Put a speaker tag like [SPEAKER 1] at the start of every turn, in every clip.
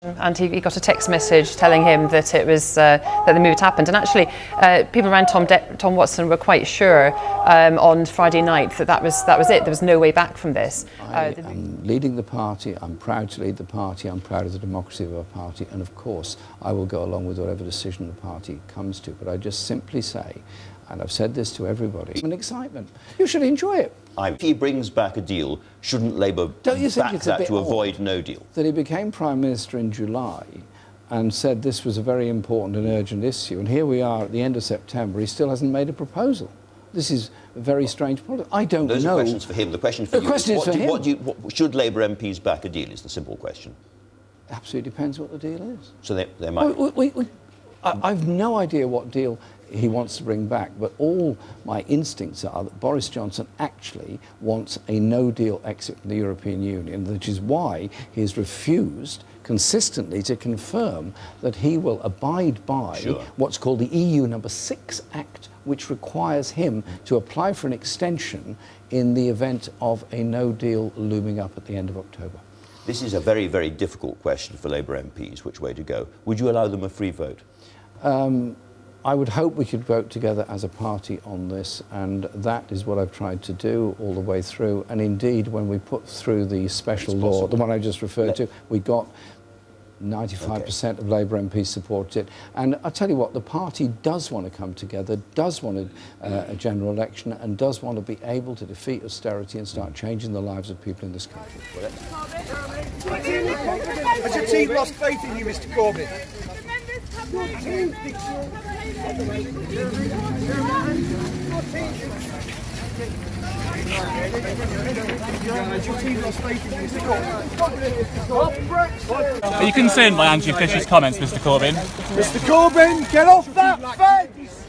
[SPEAKER 1] And he got a text message telling him that it was that the move had happened. And actually, people around Tom Watson were quite sure on Friday night that was it. There was no way back from this.
[SPEAKER 2] I'm leading the party. I'm proud to lead the party. I'm proud of the democracy of our party. And of course, I will go along with whatever decision the party comes to. But I just simply say, and I've said this to everybody, an excitement. You should enjoy it.
[SPEAKER 3] If he brings back a deal, shouldn't Labour
[SPEAKER 2] Don't you think
[SPEAKER 3] back
[SPEAKER 2] it's a
[SPEAKER 3] that
[SPEAKER 2] bit
[SPEAKER 3] to avoid
[SPEAKER 2] odd
[SPEAKER 3] no deal?
[SPEAKER 2] that he became Prime Minister in July and said this was a very important and urgent issue, and here we are at the end of September, he still hasn't made a proposal. This is a very strange problem. I don't know.
[SPEAKER 3] Those are questions for him. The question for you
[SPEAKER 2] is for him.
[SPEAKER 3] Should Labour MPs back a deal is the simple question.
[SPEAKER 2] Absolutely depends what the deal is.
[SPEAKER 3] So they might...
[SPEAKER 2] I've no idea what deal he wants to bring back, but all my instincts are that Boris Johnson actually wants a no-deal exit from the European Union, which is why he has refused consistently to confirm that he will abide by what's called the EU number 6 Act, which requires him to apply for an extension in the event of a no-deal looming up at the end of October.
[SPEAKER 3] This is a very, very difficult question for Labour MPs, which way to go. Would you allow them a free vote?
[SPEAKER 2] I would hope we could vote together as a party on this, and that is what I've tried to do all the way through. And indeed, when we put through the special law, the one I just referred to, we got 95% of Labour MPs supported it. And I tell you what, the party does want to come together, does want a general election, and does want to be able to defeat austerity and start changing the lives of people in this country.
[SPEAKER 4] Has your team lost faith in you, Mr. Corbyn?
[SPEAKER 5] Are you concerned by Andrew Fisher's comments, Mr. Corbyn?
[SPEAKER 4] Mr. Corbyn, get off that fence!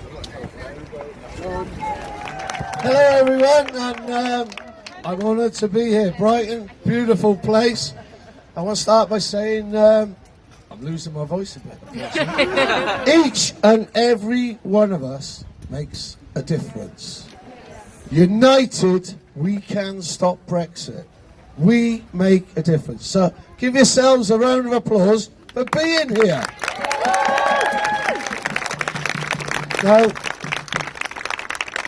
[SPEAKER 6] Hello everyone, and I'm honoured to be here. Brighton, beautiful place. I want to start by saying I'm losing my voice a bit. Each and every one of us makes a difference. United, we can stop Brexit. We make a difference. So give yourselves a round of applause for being here. Now,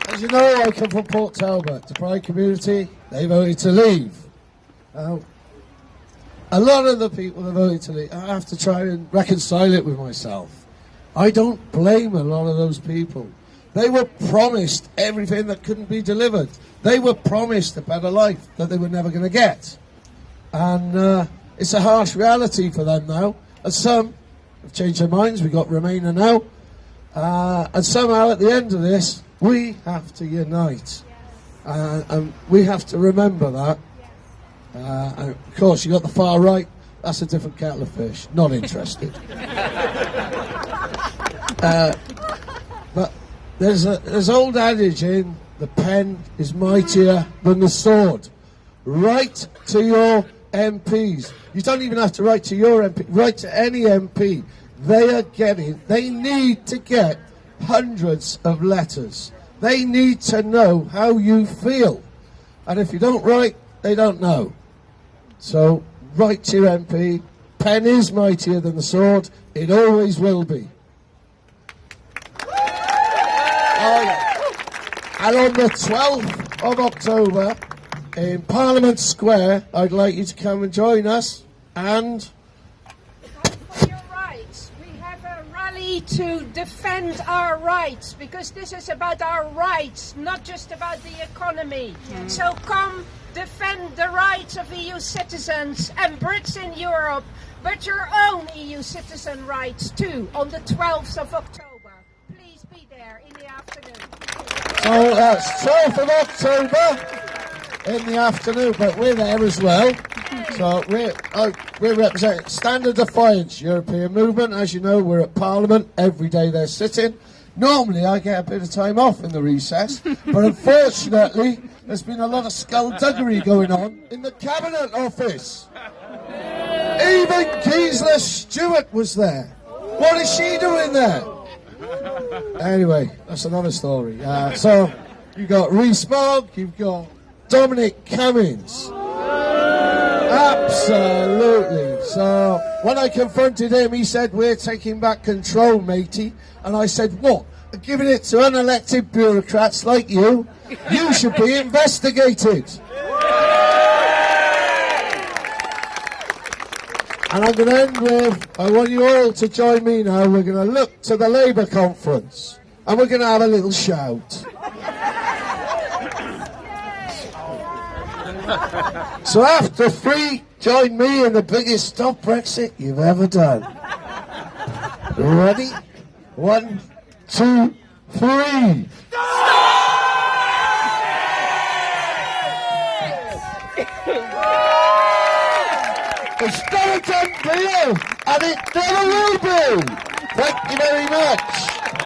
[SPEAKER 6] as you know, I come from Port Talbot. The Pride community, they voted to leave. Now, a lot of the people that voted to leave, I have to try and reconcile it with myself. I don't blame a lot of those people. They were promised everything that couldn't be delivered. They were promised a better life that they were never going to get. And it's a harsh reality for them now. And some have changed their minds. We've got Remainer now. And somehow at the end of this, we have to unite. And we have to remember that. And of course, you got the far right. That's a different kettle of fish. Not interested. But there's an old adage in the pen is mightier than the sword. Write to your MPs. You don't even have to write to your MP. Write to any MP. They need to get hundreds of letters. They need to know how you feel. And if you don't write, they don't know. So write to your MP. Pen is mightier than the sword. It always will be. And on the 12th of October in Parliament Square, I'd like you to come and join us and...
[SPEAKER 7] For your rights. We have a rally to defend our rights, because this is about our rights, not just about the economy. So come defend the rights of EU citizens and Brits in Europe, but your own EU citizen rights too, on the 12th of October. Please be there in the afternoon.
[SPEAKER 6] So that's 12th of October in the afternoon, but we're there as well. So we're representing Stand of Defiance European Movement. As you know, we're at Parliament. Every day they're sitting. Normally I get a bit of time off in the recess, but unfortunately there's been a lot of skullduggery going on in the Cabinet Office. Even Gisela Stewart was there. What is she doing there? Anyway, that's another story. So you've got Rees-Mogg, you've got Dominic Cummings. Absolutely. So when I confronted him, he said, "We're taking back control, matey." And I said, "What? Giving it to unelected bureaucrats like you? You should be investigated." And I'm going to end with, I want you all to join me now. We're going to look to the Labour conference and we're going to have a little shout. So after 3, join me in the biggest stop Brexit you've ever done. Ready? 1, 2, 3. It's not a done deal, and it never will be. Thank you very much.